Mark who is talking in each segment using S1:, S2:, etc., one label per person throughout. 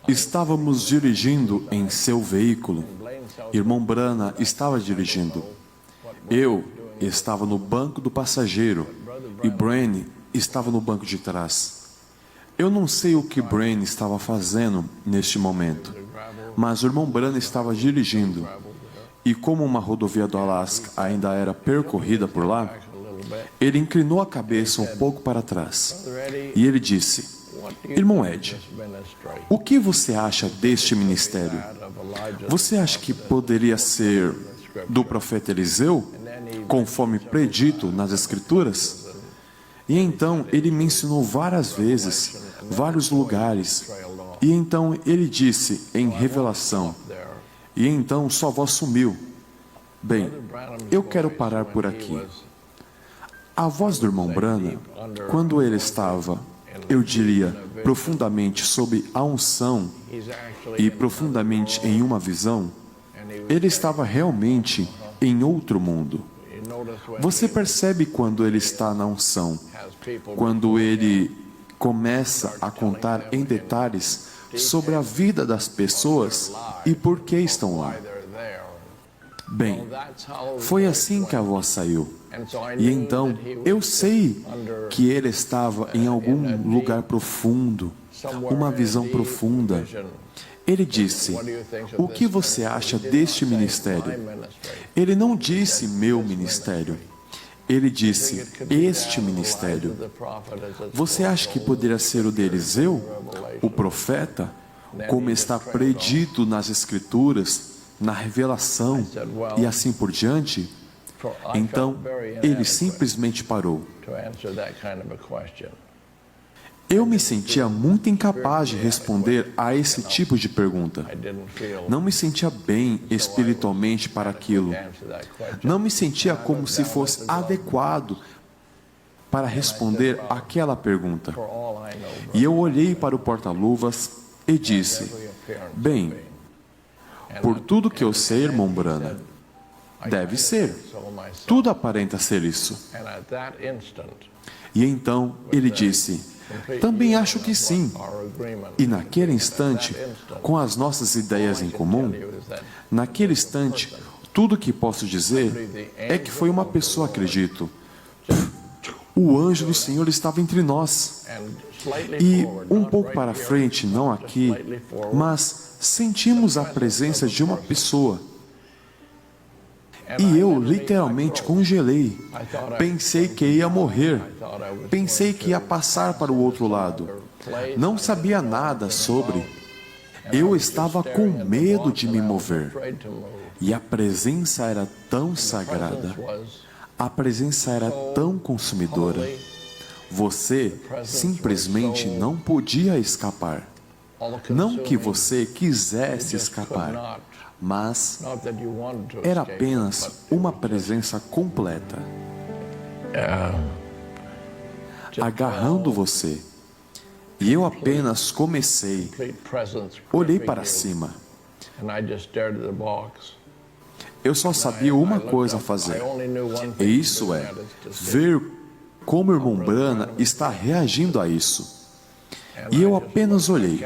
S1: Estávamos dirigindo em seu veículo. Irmão Branham estava dirigindo. Eu estava no banco do passageiro e Branham estava no banco de trás. Eu não sei o que Branham estava fazendo neste momento, mas o irmão Branham estava dirigindo. E como uma rodovia do Alasca ainda era percorrida por lá, ele inclinou a cabeça um pouco para trás. E ele disse: Irmão Ed, o que você acha deste ministério? Você acha que poderia ser do profeta Eliseu, conforme predito nas Escrituras? E então ele me ensinou várias vezes, vários lugares. E então ele disse em revelação. E então sua voz sumiu. Bem, eu quero parar por aqui. A voz do irmão Branham, quando ele estava, eu diria, profundamente sob a unção e profundamente em uma visão, ele estava realmente em outro mundo. Você percebe quando ele está na unção, quando ele começa a contar em detalhes sobre a vida das pessoas e por que estão lá. Bem, foi assim que a voz saiu. E então, eu sei que ele estava em algum lugar profundo, uma visão profunda. Ele disse: o que você acha deste ministério? Ele não disse meu ministério. Ele disse, este ministério. Você acha que poderia ser o de Eliseu, o profeta, como está predito nas Escrituras, na revelação e assim por diante? Então, ele simplesmente parou. Eu me sentia muito incapaz de responder a esse tipo de pergunta. Não me sentia bem espiritualmente para aquilo. Não me sentia como se fosse adequado para responder aquela pergunta. E eu olhei para o porta-luvas e disse: bem, por tudo que eu sei, irmão Branham, deve ser. Tudo aparenta ser isso. E então ele disse: também acho que sim. E naquele instante, com as nossas ideias em comum, naquele instante, tudo que posso dizer é que foi uma pessoa, acredito. O anjo do Senhor estava entre nós. E um pouco para frente, não aqui, mas sentimos a presença de uma pessoa. E eu literalmente congelei. Pensei que ia morrer. Pensei que ia passar para o outro lado. Não sabia nada sobre. Eu estava com medo de me mover. E a presença era tão sagrada. A presença era tão consumidora. Você simplesmente não podia escapar. Não que você quisesse escapar, mas era apenas uma presença completa, agarrando você. E eu apenas comecei, olhei para cima. Eu só sabia uma coisa a fazer, e isso é ver como o irmão Branham está reagindo a isso. E eu apenas olhei.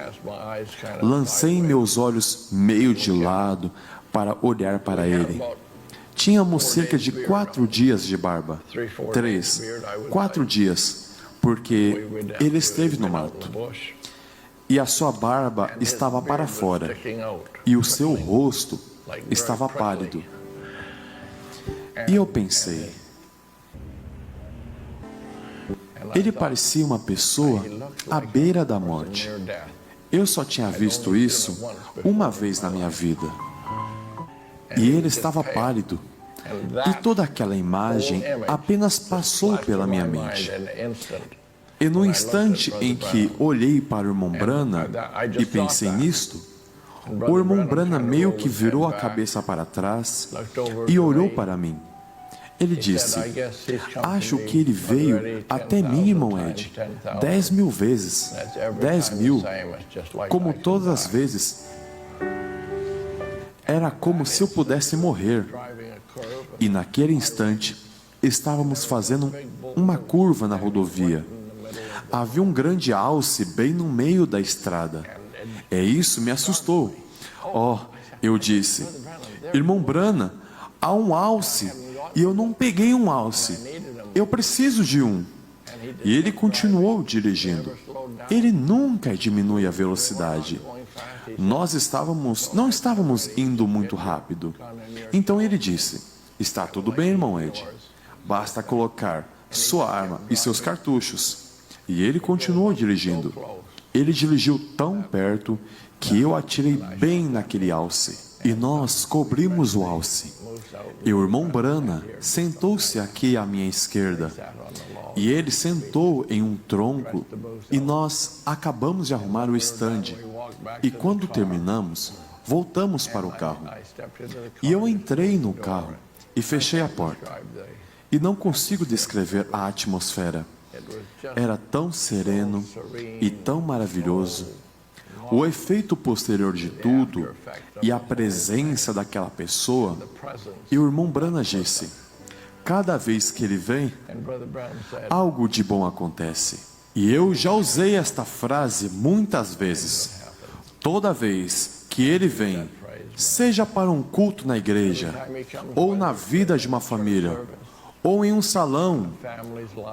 S1: Lancei meus olhos meio de lado para olhar para ele. Tínhamos cerca de 4 dias de barba. 4 dias, porque ele esteve no mato. E a sua barba estava para fora. E o seu rosto estava pálido. E eu pensei, ele parecia uma pessoa à beira da morte. Eu só tinha visto isso uma vez na minha vida. E ele estava pálido. E toda aquela imagem apenas passou pela minha mente. E no instante em que olhei para o irmão Branham e pensei nisto, o irmão Branham meio que virou a cabeça para trás e olhou para mim. Ele disse, acho que ele veio até mim, irmão Ed, 10.000 vezes, 10.000, como todas as vezes. Era como se eu pudesse morrer. E naquele instante, estávamos fazendo uma curva na rodovia. havia um grande alce bem no meio da estrada. Isso me assustou. Eu disse, irmão Branham, há um alce e eu não peguei um alce. Eu preciso de um. E ele continuou dirigindo. Ele nunca diminui a velocidade. Nós não estávamos indo muito rápido. Então ele disse, está tudo bem, irmão Ed. Basta colocar sua arma e seus cartuchos. E ele continuou dirigindo. Ele dirigiu tão perto que eu atirei bem naquele alce. E nós cobrimos o alce. E o irmão Branham sentou-se aqui à minha esquerda. E ele sentou em um tronco e nós acabamos de arrumar o estande. E quando terminamos, voltamos para o carro. E eu entrei no carro e fechei a porta. E não consigo descrever a atmosfera. Era tão sereno e tão maravilhoso. O efeito posterior de tudo e a presença daquela pessoa. E o irmão Branham disse, cada vez que ele vem, algo de bom acontece. E eu já usei esta frase muitas vezes. Toda vez que ele vem, seja para um culto na igreja, ou na vida de uma família, ou em um salão,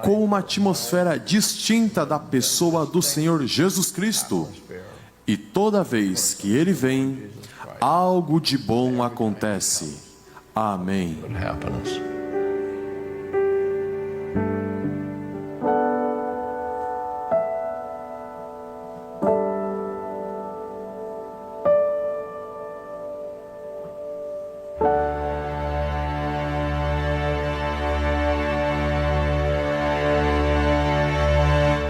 S1: com uma atmosfera distinta da pessoa do Senhor Jesus Cristo. E toda vez que ele vem, algo de bom acontece. Amém.